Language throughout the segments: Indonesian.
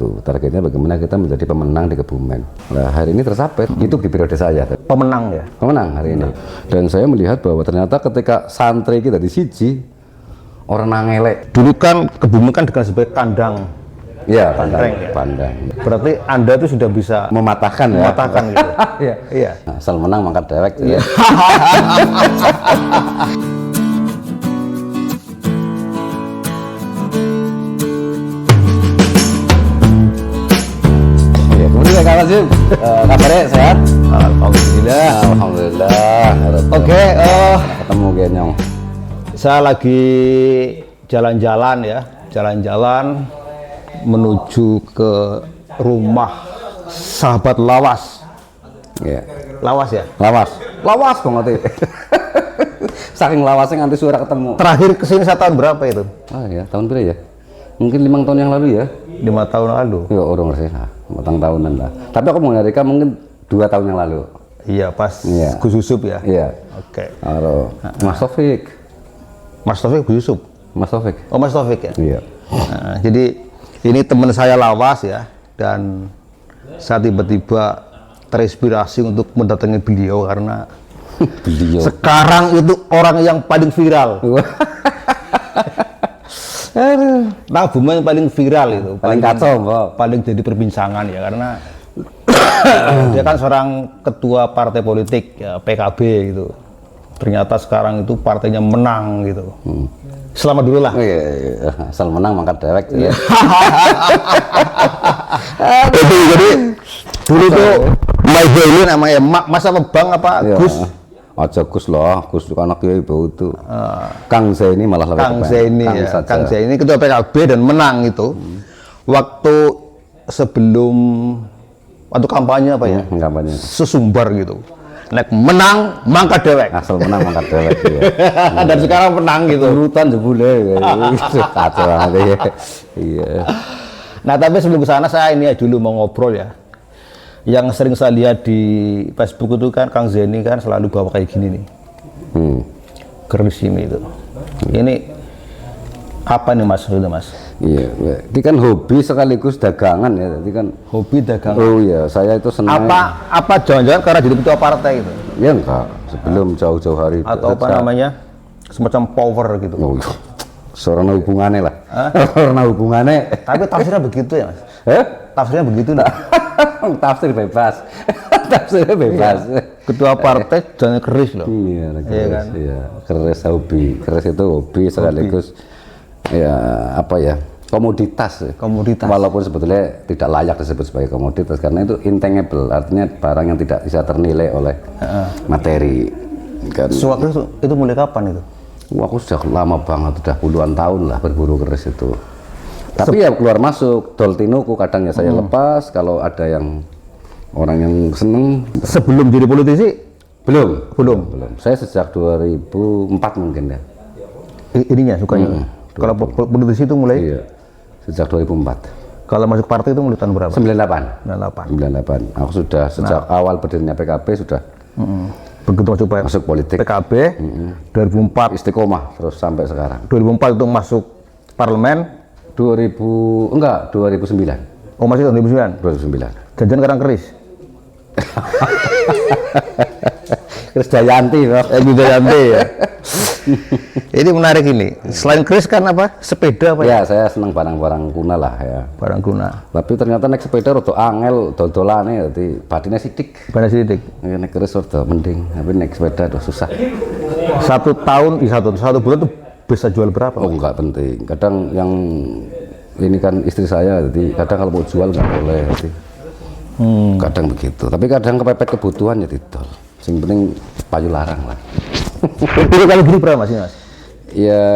Targetnya bagaimana kita menjadi pemenang di Kebumen. Nah, hari ini tercapai. Itu di periode saya. Pemenang ya? Pemenang hari ini. Dan saya melihat bahwa ternyata ketika santri kita di siji, orang nangelek. Dulu kan Kebumen kan dikenal sebagai kandang. Iya, pandang. Ya? Pandang. Berarti Anda itu sudah bisa mematahkan ya. Mematahkan gitu. Iya. Iya. Nah, asal menang mangkat dewek. Iya. Kawan sih, kabarnya sehat? Alhamdulillah. Alhamdulillah. Oke, ketemu Genyong. Saya lagi jalan-jalan ya, jalan-jalan menuju ke rumah sahabat Lawas. Iya. Lawas ya? Lawas banget. Saking lawasnya nganti suara ketemu. Terakhir kesini saya tahun berapa itu? Oh ya, tahun berapa ya? Mungkin 5 tahun yang lalu ya. 5 tahun lalu. Ya, orang sih. 5 tahunan lah. Tapi aku mengenalika mungkin 2 tahun yang lalu. Iya, pas Iya. Gus Yusuf ya. Iya. Oke. Halo, Mas Taufik. Mas Taufik, Gus Yusuf. Mas Taufik. Oh, Mas Taufik ya. Iya. Nah, jadi ini teman saya Lawas ya, dan saya tiba-tiba terinspirasi untuk mendatangi beliau karena Beliau. sekarang itu orang yang paling viral. Nah, Kebumen yang paling viral itu, Paling kacau, Mbak. paling jadi perbincangan ya, karena dia kan seorang ketua partai politik ya, PKB gitu. Ternyata sekarang itu partainya menang gitu. Selamat dulu lah. Iya, asal menang mangkat dewek. Iya. Jadi dulu tuh Mas ini namanya Mas apa Bang apa Iya. Gus? Aja Gus lah, Gus itu anak kiai bau itu. Kang Zaini malah lebih Kang Zaini ya. Kang Zaini ketua PKB dan menang itu. Waktu sebelum waktu kampanye apa ya? Kampanye. Sesumbar gitu. Nek menang mangkat dewek. Asal menang mangkat dewek. Iya. Dan sekarang menang gitu. Urutan jebule. Kacau banget ya. Iya. Nah, tapi sebelum ke sana saya ini dulu mau ngobrol ya. Yang sering saya lihat di Facebook itu kan Kang Zaini kan selalu bawa kayak gini nih. Keris ini itu. Ini apa nih Mas? Itu Mas? Iya, ini kan hobi sekaligus dagangan ya. Jadi kan Hobi dagang. oh iya, saya itu senang. Apa jangan-jangan karena jadi ketua partai itu? Ya enggak, sebelum jauh-jauh hari. Atau apa namanya? Semacam power gitu. Oh, iya. Seorang hubungannya lah. Seorang hubungannya. Tapi tafsirnya begitu ya Mas? Tafsirnya begitu nih. Tafsir bebas. Tafsirnya bebas. Ketua partai jangan keris loh. Iya, Iya kan? Iya, keris hobi. Keris itu hobi sekaligus ya apa ya? Komoditas. Komoditas. Walaupun sebetulnya tidak layak disebut sebagai komoditas karena itu intangible, artinya barang yang tidak bisa ternilai oleh materi. Kan. Sewaktu itu mulai kapan itu? Wah, aku sudah lama banget, udah puluhan tahun lah berburu keris itu. Tapi ya keluar masuk, doltinuku kadang ya saya lepas kalau ada yang orang yang seneng. Sebelum jadi politisi? Belum. Belum. Saya sejak 2004 mungkin ya. Ininya sukanya. Kalau politisi itu mulai? Iya. Sejak 2004. Kalau masuk partai itu mulai tahun berapa? 98. 98. Aku sudah sejak awal berdirinya PKB sudah. Begitu masuk politik. PKB 2004 istiqomah terus sampai sekarang. 2004 itu masuk parlemen. 2009. Oh, masih tahun 2009. 2009. Jajan karang keris. Keris Jayanti, Bro. Jayanti ya. Ini menarik ini. Selain keris kan apa? Sepeda apa ya? Ya, saya senang barang-barang kuna lah ya. Barang kuna. Tapi ternyata naik sepeda rada angel dodolane dadi badine sithik. Badine sithik. Ya naik keris rada mending, tapi naik sepeda tuh susah. Satu bulan tuh bisa jual berapa? Oh, enggak penting. Kadang yang ini kan istri saya, jadi kadang kalau mau jual nggak boleh. Jadi. Kadang begitu. Tapi kadang kepepet kebutuhan ya didol. Sing penting payu larang lah. Itu kalau gini berapa sih Mas? Ya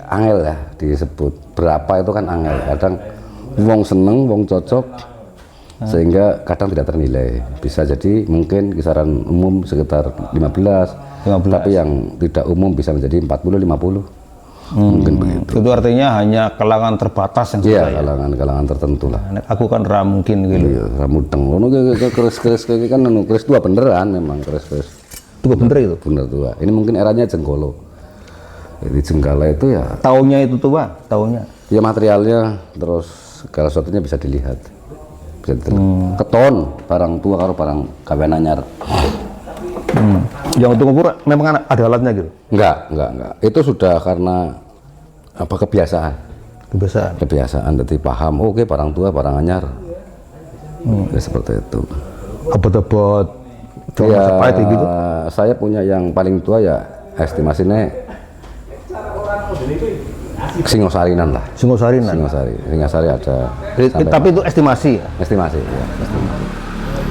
angel ya disebut. Berapa itu kan angel. Kadang wong seneng, wong cocok, sehingga kadang tidak ternilai. Bisa jadi mungkin kisaran umum sekitar 15. Tapi yang tidak umum bisa menjadi 40-50. Mungkin begitu. Itu artinya hanya kalangan terbatas yang iya, kalangan tertentu lah. Aku kan mungkin gitu. Iya, ramudeng. Ono keris kan keris tua beneran memang keris. Tua bener itu? Bener tua. Ini mungkin eranya Jenggolo. Jadi Jenggala itu ya tahunnya itu tua, tahunnya. Ya materialnya terus segala sesuatunya bisa dilihat. Bisa keton barang tua karo barang gawean anyar. Yang untuk ngukur memang ada alatnya gitu. Enggak. Itu sudah karena apa kebiasaan. Kebiasaan, jadi paham. Oke, barang tua, barang anyar. Ya, seperti itu. Abot-abot Ya, gitu. saya punya yang paling tua ya estimasinya Singosarinan lah. Singosarinan. Singosari ada. Tapi itu estimasi ya. Estimasi.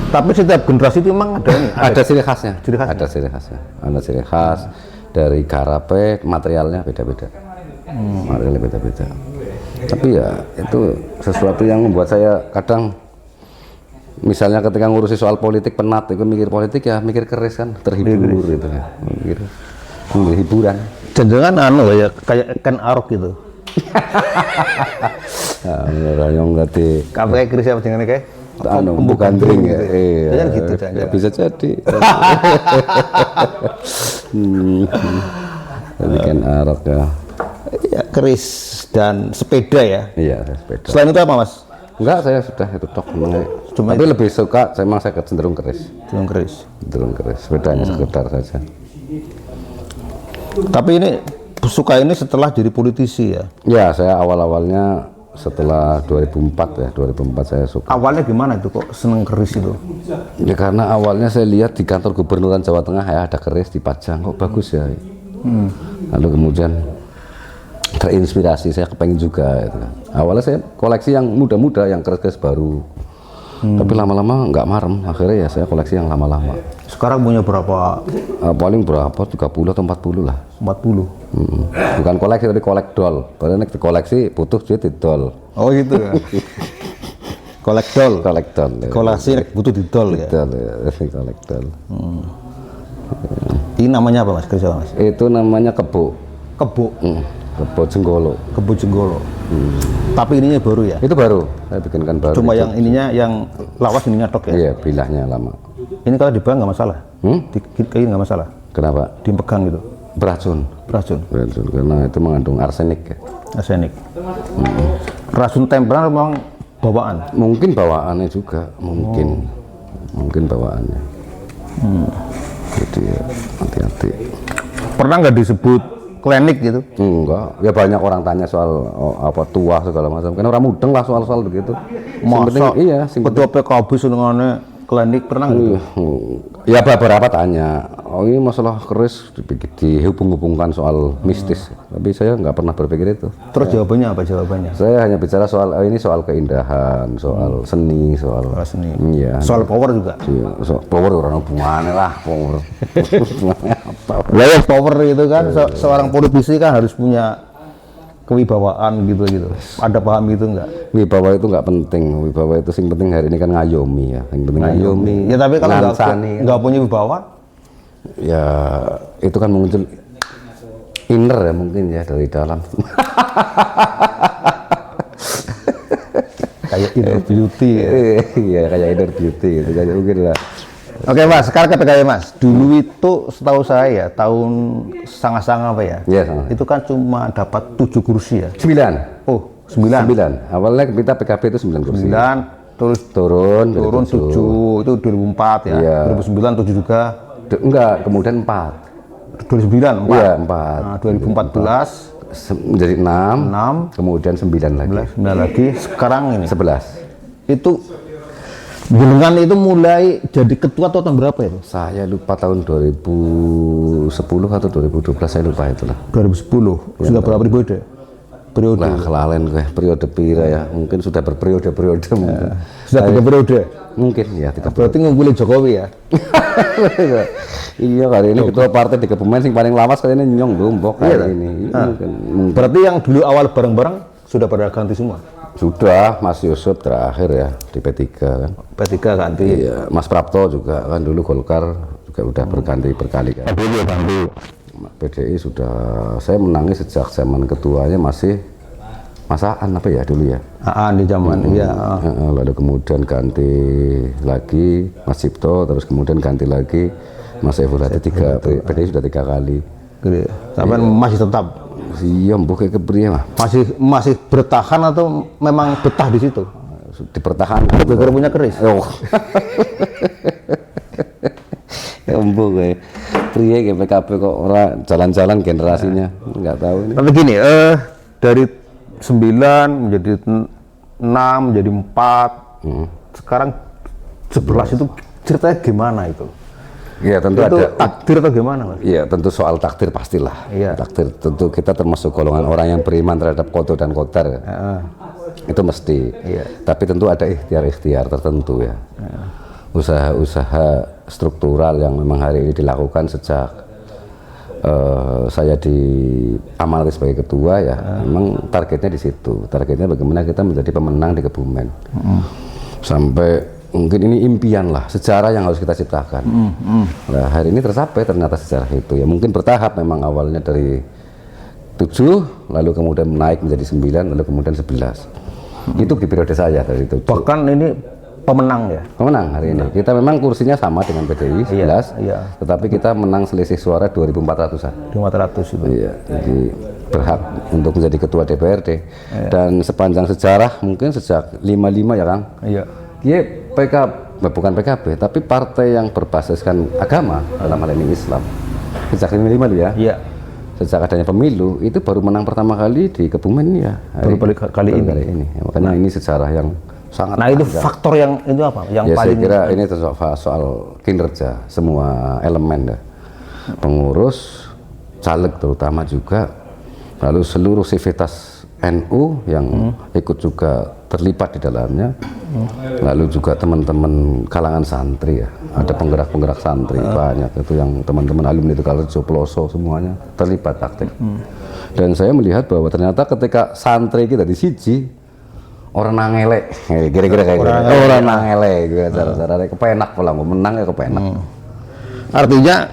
Tapi setiap generasi itu memang ada ini. Ada ciri khasnya. Ada ciri khasnya. Ada ciri khas dari garape, materialnya beda-beda. Materialnya beda-beda. Tapi ya itu sesuatu yang membuat saya kadang, misalnya ketika ngurusi soal politik penat, itu mikir politik ya mikir keris kan, terhibur gitu ya. Mikir hiburan. Jangan ya kayak Ken Arok gitu. Nah, yang ngerti. Kayak keris apa jenenge kayak? Bukan drink ya. Iya. Jangan gitu jangan. Bisa jadi. Jadi Ken Arok ya. Ya, keris dan sepeda ya. Iya, sepeda. Selain itu apa, Mas? Enggak, saya sudah itu tok. Tapi lebih suka, saya cenderung keris. Cenderung keris. Sepedanya sekedar saja. Tapi ini suka ini setelah jadi politisi ya? Ya, saya awalnya setelah 2004 ya, 2004 saya suka. Awalnya gimana itu kok seneng keris itu? Ya karena awalnya saya lihat di kantor Gubernuran Jawa Tengah ya ada keris dipajang, kok bagus ya. Lalu kemudian terinspirasi, saya kepengen juga gitu. Awalnya saya koleksi yang muda-muda, yang keris-keris baru. Tapi lama-lama nggak marem, akhirnya ya saya koleksi yang lama-lama. Sekarang punya berapa? Paling berapa? 30 atau 40 lah. 40? Bukan koleksi, tapi kolektol. Padahal koleksi butuh duit di dol. Oh gitu ya? Kolektol? Kolektol. Koleksi butuh di dol ya? Dol ya, kolektol. Ini namanya apa, Mas? Keris apa, Mas? Itu namanya kebo. Kebo? Kebo Jenggolo. Kebo Jenggolo. Tapi ininya baru ya? Itu baru, saya bikinkan baru. Cuma itu. yang ininya, yang lawas ininya tok ya? Iya, bilahnya lama. Ini kalau dipegang nggak masalah? Kayak nggak masalah? Kenapa? Dipegang gitu? Beracun. Beracun? Beracun, karena itu mengandung arsenik ya. Arsenik. Racun tempelan memang bawaan? Mungkin bawaannya juga, mungkin. Mungkin bawaannya. Jadi ya, hati-hati. Pernah nggak disebut klinik gitu? Enggak, ya banyak orang tanya soal apa tua segala macam. Kan orang mudeng lah soal-soal begitu. Masa? Iya, Ketua PKB senengannya klinik pernah nggak? Ya beberapa tanya, oh ini masalah keris dihubung-hubungkan soal mistis. Tapi saya nggak pernah berpikir itu. Terus jawabannya apa jawabannya? Saya hanya bicara soal ini soal keindahan, soal seni, soal seni. Iya. Soal power juga. Iya, soal power orang hubungannya lah, power. Hubungannya apa? Ya power itu kan seorang politisi kan harus punya kewibawaan gitu. Ada paham gitu nggak? Wibawa itu nggak penting. Wibawa itu sing penting hari ini kan ngayomi ya. Yang penting ngayomi. Ya tapi kalau nggak punya wibawa, ya itu kan muncul inner ya mungkin ya dari dalam. Kayak inner beauty. Iya kayak inner beauty itu kayak mungkin lah. Oke Mas, sekarang ke PKB Mas. Dulu itu setahu saya tahun sanga-sanga apa ya? Iya sama. Itu kan cuma dapat 7 kursi ya? 9. Oh 9. Awalnya kita PKB itu 9 kursi. 9, terus turun 7, itu 2004 ya? Iya. 2009 7 juga? Enggak, kemudian 4. 2009 4? Iya 4. Nah, 2014 menjadi 6, kemudian 9 lagi. 9 lagi, sekarang ini 11. Itu Jenengan itu mulai jadi ketua atau tahun berapa itu? Saya lupa tahun 2010 atau 2012, saya lupa itulah. 2010. Ya, sudah berapa periode? Lah kelalen gue periode pira ya, mungkin sudah berperiode-periode mungkin. Sudah 3 periode? Mungkin ya 3 Berarti ngumpulin Jokowi ya? Iya kali ini ketua partai di Kebumen sing paling lawas kali ini nyong Lombok kali ini. Mungkin. Berarti yang dulu awal bareng-bareng sudah pada ganti semua? Sudah, Mas Yusuf terakhir ya di P3 kan. P3 ganti. Iya, Mas Prapto juga kan dulu Golkar juga udah berganti berkali kan. PDI sudah, saya menangi sejak zaman ketuanya masih Mas Aan apa ya dulu ya. Aan di zaman iya. Lalu kemudian ganti lagi Mas Cipto, terus kemudian ganti lagi Mas Saiful Hadi. PDI sudah 3 kali. Sampai masih tetap. Iya, mbok kayak kepriye mah. Masih bertahan atau memang betah di situ? Dipertahankan. Gara-gara punya keris. Oh. Ya mbok kayak priye kayak PKB kok ora jalan-jalan generasinya. Enggak tahu ini. Tapi gini, dari 9 menjadi 6 menjadi 4. Sekarang 11 itu ceritanya gimana itu? Iya, tentu Itu ada takdir atau gimana, Mas? Iya, tentu soal takdir pastilah. Iya. Takdir tentu kita termasuk golongan orang yang beriman terhadap qada dan qadar. Itu mesti. Iya. Tapi tentu ada ikhtiar-ikhtiar tertentu ya. Usaha-usaha struktural yang memang hari ini dilakukan sejak saya diamanati sebagai ketua ya. Memang targetnya di situ. Targetnya bagaimana kita menjadi pemenang di Kebumen. Sampai mungkin ini impian lah, sejarah yang harus kita ciptakan. Nah, hari ini tercapai ternyata sejarah itu ya. Mungkin bertahap, memang awalnya dari 7, lalu kemudian naik menjadi 9, lalu kemudian 11. Itu di periode saya dari 7. Bahkan ini pemenang ya? Pemenang hari ini. Kita memang kursinya sama dengan PDI 11, tetapi kita menang selisih suara 2.400-an. 500 itu. Iya, jadi berhak untuk menjadi ketua DPRD. Dan sepanjang sejarah mungkin sejak 55 ya Kang. Iya. Dia bukan PKB, tapi partai yang berbasiskan agama, dalam hal ini Islam. Sejak 55 ya. Iya. Sejak adanya pemilu itu baru menang pertama kali di Kebumen ya. Baru kali ini. Ya, makanya ini sejarah yang sangat. Nah, itu panjang. faktor yang itu apa? Yang Ya, paling saya kira ini soal kinerja semua elemen ya. Pengurus, caleg terutama juga, lalu seluruh sivitas NU yang ikut juga terlibat di dalamnya, lalu juga teman-teman kalangan santri ya, ada penggerak-penggerak santri banyak itu yang teman-teman alumni itu kalau Pelosok semuanya terlibat aktif. Dan saya melihat bahwa ternyata ketika santri kita di siji orang nangelek, kira-kira kayak gitu. Orang nangelek, cara-cara kepenak pulang, menang ya kepenak. artinya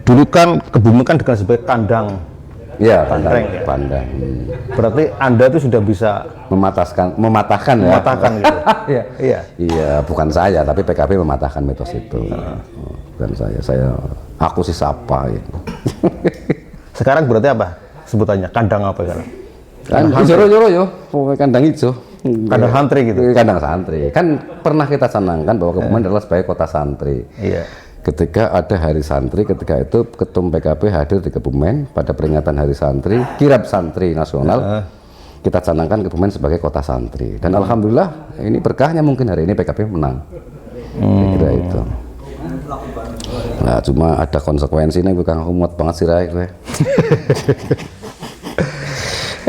dulu kan Kebumen kan dengan sebagai kandang. Iya, pandang. Berarti Anda itu sudah bisa Mematahkan ya. mematahkan gitu. Iya. Iya. Iya, bukan saya, tapi PKB mematahkan mitos itu. Bukan aku sih sapa gitu. Sekarang berarti apa sebutannya? Kandang apa sekarang? Kan joro-joro yo, pokoknya kandang hijau. Kandang santri gitu. Kandang santri. Kan pernah kita canangkan bahwa Kebumen adalah sebagai kota santri. Iya. Ketika ada Hari Santri, ketika itu Ketum PKB hadir di Kebumen pada peringatan Hari Santri, Kirab Santri Nasional, kita canangkan Kebumen sebagai kota santri. Dan alhamdulillah ini berkahnya mungkin hari ini PKB menang. Kira itu. Nah, cuma ada konsekuensinya bukan aku muat banget sih Rai gue.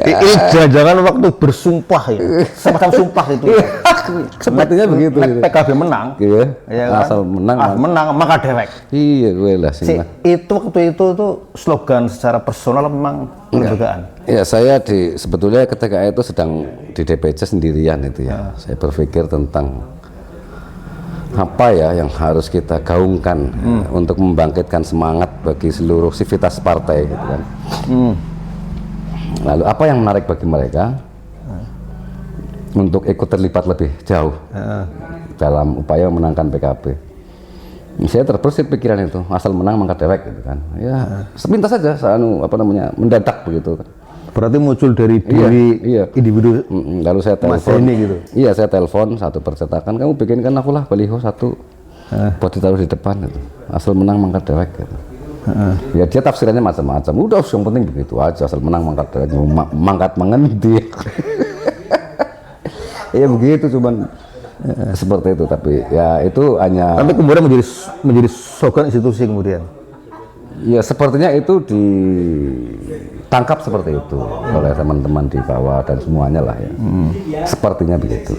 Ini jangan-jangan waktu bersumpah ya, semacam sumpah itu. Sepertinya begitu. PKB menang, Iya. ya kan? Asal menang. Menang maka dewek. Iya, gue lah sih. Itu waktu itu tuh slogan secara personal memang kelembagaan. Ya, saya sebetulnya ketika itu sedang di DPC sendirian itu ya. Saya berpikir tentang apa ya yang harus kita gaungkan untuk membangkitkan semangat bagi seluruh sivitas partai gitu kan. Lalu apa yang menarik bagi mereka untuk ikut terlibat lebih jauh dalam upaya memenangkan PKB. Saya terbersit pikiran itu, asal menang mangkat dewek gitu kan. Ya, sepintas saja, mendadak begitu kan. Berarti muncul dari diri individu. Lalu saya telepon, gitu. Iya, saya telepon satu percetakan, kamu bikinkan aku lah baliho satu buat ditaruh di depan gitu. Asal menang mangkat dewek gitu. Ya dia tafsirannya macam-macam. Udah, yang penting begitu aja, asal menang mangkat dewek, mangkat mengendi. Ya begitu, cuman seperti itu. Tapi ya itu hanya. Tapi kemudian menjadi slogan institusi kemudian. Ya sepertinya itu ditangkap seperti itu oleh teman-teman di bawah dan semuanya lah ya. Sepertinya begitu.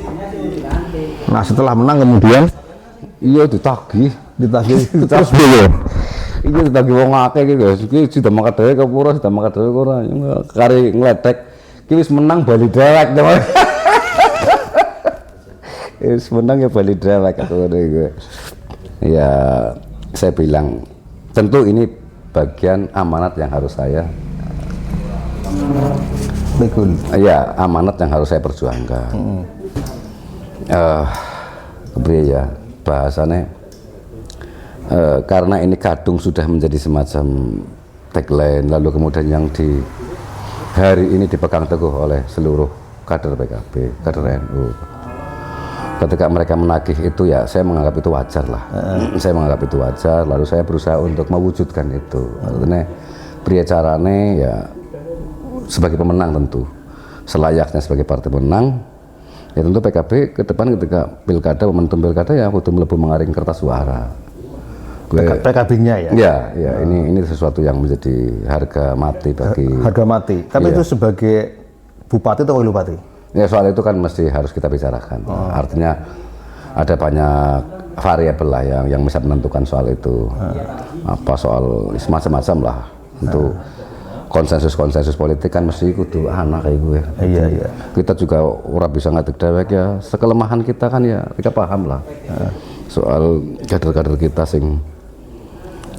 Nah setelah menang kemudian, iya ditagih terus dulu. Iya ditagih wong akeh gitu. Iki sudah mangkat dhewe ke pura, sudah mangkat dhewe ora. Kari ngledek, iki wis menang bali dewek. Wis menang ya bali dewek aku ngene. Ya saya bilang tentu ini bagian amanat yang harus saya ya amanat yang harus saya perjuangkan. Ya bahasannya karena ini kadung sudah menjadi semacam tagline, lalu kemudian yang hari ini dipegang teguh oleh seluruh kader PKB, kader NU. Ketika mereka menagih itu ya saya menganggap itu wajar lah. Saya menganggap itu wajar, lalu saya berusaha untuk mewujudkan itu. Artinya pria carane ya sebagai pemenang tentu, selayaknya sebagai partai pemenang, ya tentu PKB ke depan ketika pilkada, momentum pilkada ya kudu mlebu mengaring kertas suara. PKB-nya ya? Ya, ini sesuatu yang menjadi harga mati bagi... Harga mati, tapi Iya. itu sebagai bupati atau wakil bupati? Ya soal itu kan mesti harus kita bicarakan. Artinya ada banyak variabel lah yang bisa menentukan soal itu. Apa soal macam-macam lah. Untuk konsensus politik kan mesti kudu anak kayak gue. Iya. Kita juga orang bisa ngatik dewek ya. Sekelemahan kita kan ya kita paham lah. Soal kader-kader kita sing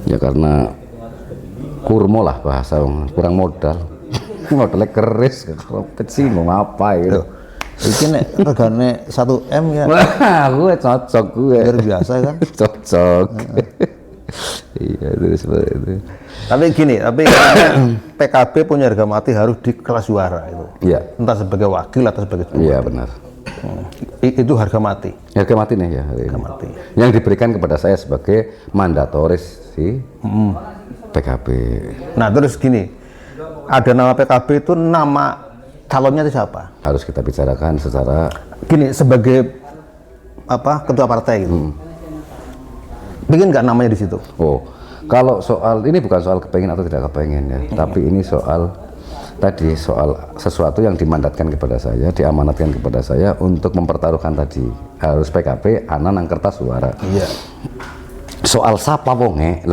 ya karena kurmo lah bahasa kurang modal. Modalnya keris, keropet sih mau apa gitu. Ini nek regane 1M ya Wah, gue cocok gue. luar biasa kan. Cocok. Iya itu seperti itu. Tapi gini, PKB punya harga mati harus di kelas suara itu. Iya. Entah sebagai wakil atau sebagai Iya benar. Itu harga mati. Harga mati nih ya hari ini. Mati. Yang diberikan kepada saya sebagai mandatoris si PKB. Nah terus gini, ada nama PKB itu nama calonnya itu siapa? Harus kita bicarakan secara Gini sebagai apa ketua partai gitu. Bikin nggak namanya di situ? kalau soal ini bukan soal kepengen atau tidak kepengen ya, tapi ini soal tadi soal sesuatu yang dimandatkan kepada saya, diamanatkan kepada saya untuk mempertaruhkan tadi harus PKB ana nang kertas suara. Iya. Soal sapa wonge,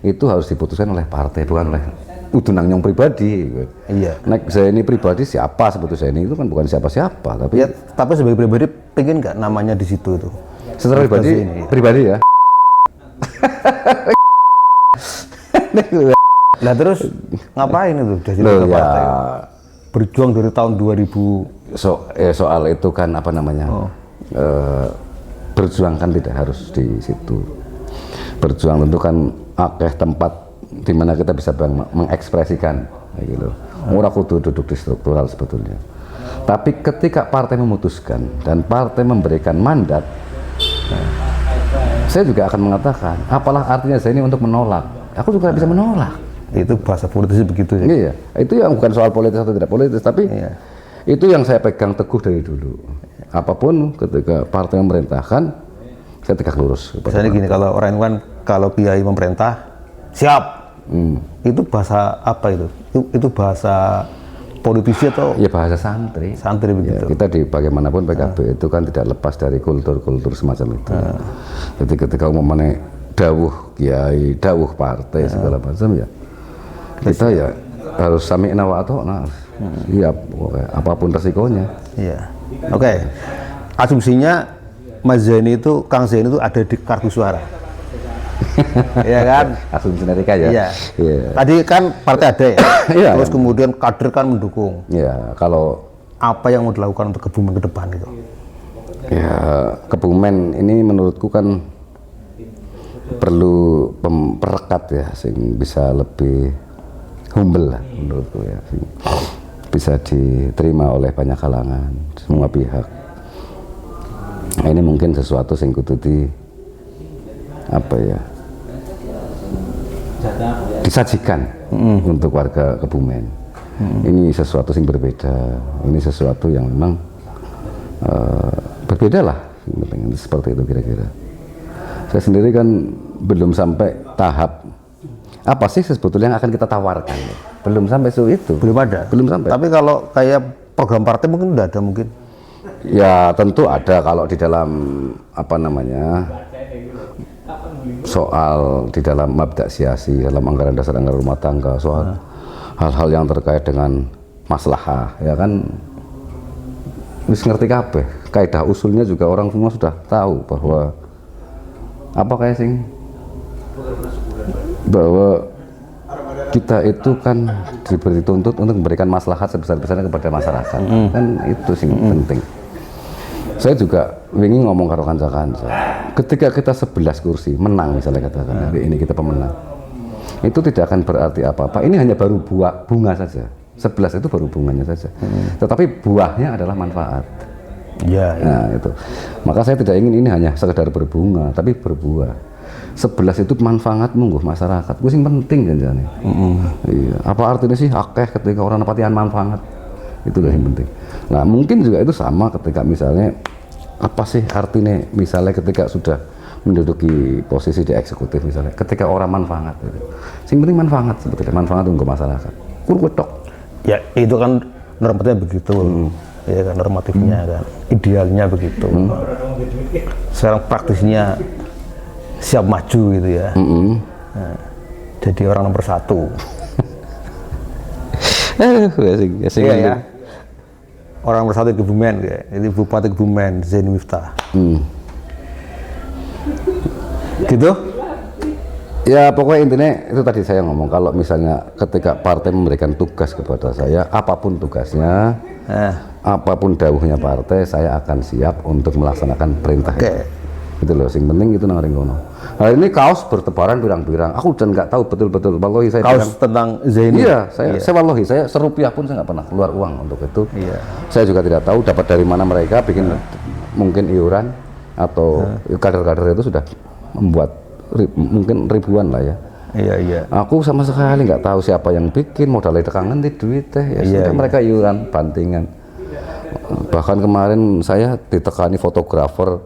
itu harus diputuskan oleh partai bukan oleh udunang nyong pribadi. Iya. Nek saya ini pribadi siapa sebetulnya ini itu kan bukan siapa-siapa, tapi Ya, tapi sebagai pribadi pengen nggak namanya di situ itu? secara pribadi ya. Nah terus ngapain itu jadi Loh, ketua ya partai? Berjuang dari tahun 2000. soal itu kan apa namanya? Berjuang kan tidak harus di situ. Berjuang tentu kan akeh tempat di mana kita bisa mengekspresikan kayak gitu. Ora kudu duduk di struktural sebetulnya. Tapi ketika partai memutuskan dan partai memberikan mandat, saya juga akan mengatakan, apalah artinya saya ini untuk menolak. Aku juga bisa menolak. Itu bahasa politis begitu ya. Iya, itu yang bukan soal politis atau tidak politis, tapi Iya. itu yang saya pegang teguh dari dulu. Apapun ketika partai memerintahkan, saya tegak lurus. Misalnya gini, kalau orang itu kan kalau kiai memerintah siap. Itu bahasa apa itu? Itu bahasa politisi atau Ya bahasa santri. santri Ya, begitu? kita di bagaimanapun PKB itu kan tidak lepas dari kultur-kultur semacam itu. Jadi ketika umpamanya dawuh kiai, dawuh partai segala macam ya, kita ya harus sami'na wa ata'na. Siap, pokoknya, apapun resikonya. Iya. Oke. Asumsinya Mas Zaini itu, Kang Zaini itu ada di kartu suara. Iya kan? Asumsi Nerika ya. Iya. Iya. Tadi kan partai ada ya. Iya, Terus kemudian kader kan mendukung. Ya, kalau Apa yang mau dilakukan untuk Kebumen ke depan itu? ya Kebumen ini menurutku kan perlu perekat ya, sing bisa lebih humble lah menurutku ya, sing bisa diterima oleh banyak kalangan, semua pihak. Nah, ini mungkin sesuatu sing kudu disajikan untuk warga Kebumen. Ini sesuatu yang berbeda, ini sesuatu yang memang berbeda lah, seperti itu kira-kira. Saya sendiri kan belum sampai tahap apa sih sebetulnya yang akan kita tawarkan, belum sampai itu. Belum ada. Belum sampai. Tapi kalau kayak program partai mungkin udah ada mungkin. Ya tentu ada kalau di dalam apa namanya soal di dalam mabda siasi, dalam anggaran dasar anggaran rumah tangga, soal hal-hal yang terkait dengan maslahah ya kan wis ngerti kabeh, kaidah usulnya juga orang semua sudah tahu bahwa apa kayak sing bahwa kita itu kan diberi tuntut untuk memberikan maslahat sebesar-besarnya kepada masyarakat. Kan itu sing penting. Saya juga ingin ngomong karo kanca-kanca. Ketika kita 11 kursi menang misalnya katakan hari ini kita pemenang. itu tidak akan berarti apa-apa. Ini hanya baru bunga saja. 11 itu baru bunganya saja. Tetapi buahnya adalah manfaat. Ya, ya. Nah, itu. Maka saya tidak ingin ini hanya sekedar berbunga, tapi berbuah. 11 itu manfaat mungguh masyarakat. Itu sing penting kan jane. Iya. Apa artinya sih akeh ketika orang nepatian manfaat? Itu yang penting. Nah, mungkin juga itu sama ketika misalnya apa sih artinya misalnya ketika sudah menduduki posisi di eksekutif misalnya, ketika orang manfaat itu. Sing penting manfaat sebetulnya, manfaat untuk masyarakat. Ketok. Ya, itu kan normatifnya begitu. Ya kan normatifnya kan, idealnya begitu. Sekarang praktisnya siap maju gitu ya. Nah, jadi orang nomor 1. Asing Iya ya. Orang nomor 1 Kebumen ya. Jadi Bupati Kebumen Zaini Miftah. Gitu? Ya pokoknya intinya itu tadi saya ngomong, kalau misalnya ketika partai memberikan tugas kepada saya, apapun tugasnya, apapun dawuhnya partai, saya akan siap untuk melaksanakan perintah itu loh, sing penting itu nang ngono. Nah ini kaos bertebaran pirang-pirang, aku dan nggak tahu betul-betul, wallahi saya kaos tentang Zaini. Iya, saya wallahi, saya serupiah pun saya nggak pernah keluar uang untuk itu. Saya juga tidak tahu dapat dari mana mereka bikin, mungkin iuran atau kader-kader itu sudah membuat mungkin ribuan lah ya. Iya. Aku sama sekali nggak tahu siapa yang bikin, modalnya tekangan di duit ya sudah mereka iuran bantingan. Bahkan kemarin saya ditekani fotografer,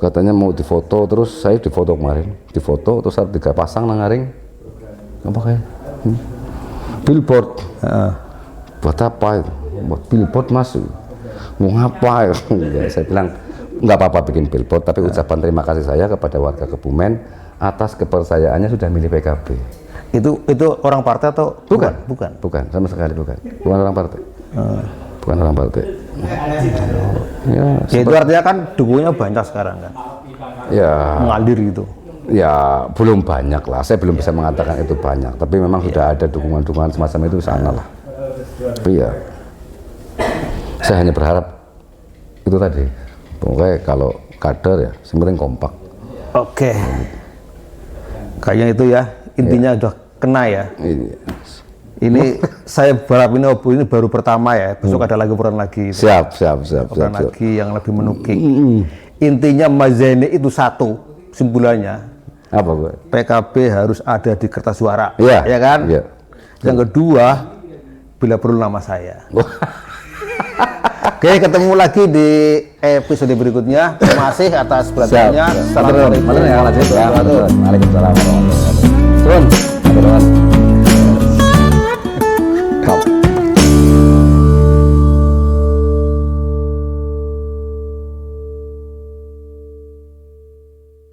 katanya mau difoto, terus saya difoto kemarin, difoto terus ada 3 pasang nangaring apa kayak billboard. Buat apa itu? Buat billboard mas, mau ngapa ya? Saya bilang nggak apa-apa bikin billboard, tapi ucapan terima kasih saya kepada warga Kebumen atas kepercayaannya sudah milih PKB. Itu orang partai atau bukan sama sekali bukan orang partai. Bukan orang partai. Ya, itu artinya kan dukungannya banyak sekarang kan. Ya. Mengalir gitu. Ya belum banyak lah. Saya belum bisa mengatakan itu banyak. Tapi memang sudah ada dukungan-dukungan semacam itu di sana lah. Tapi ya, saya hanya berharap itu tadi. Pokoknya kalau kader ya, sebenarnya kompak. Oke. Kayaknya itu ya intinya udah kena ya. Ini saya berharap ini baru pertama ya. Besok ada lagi peran lagi. Siap. Lagi yang lebih menukik. Intinya Mas Zaini itu satu simpulannya. Apa Bu? PKB harus ada di kertas suara. Iya. Ya kan? Iya. Yang kedua, bila perlu nama saya. Oke, ketemu lagi di episode berikutnya. Terima kasih atas perhatiannya. Assalamualaikum warahmatullahi wabarakatuh.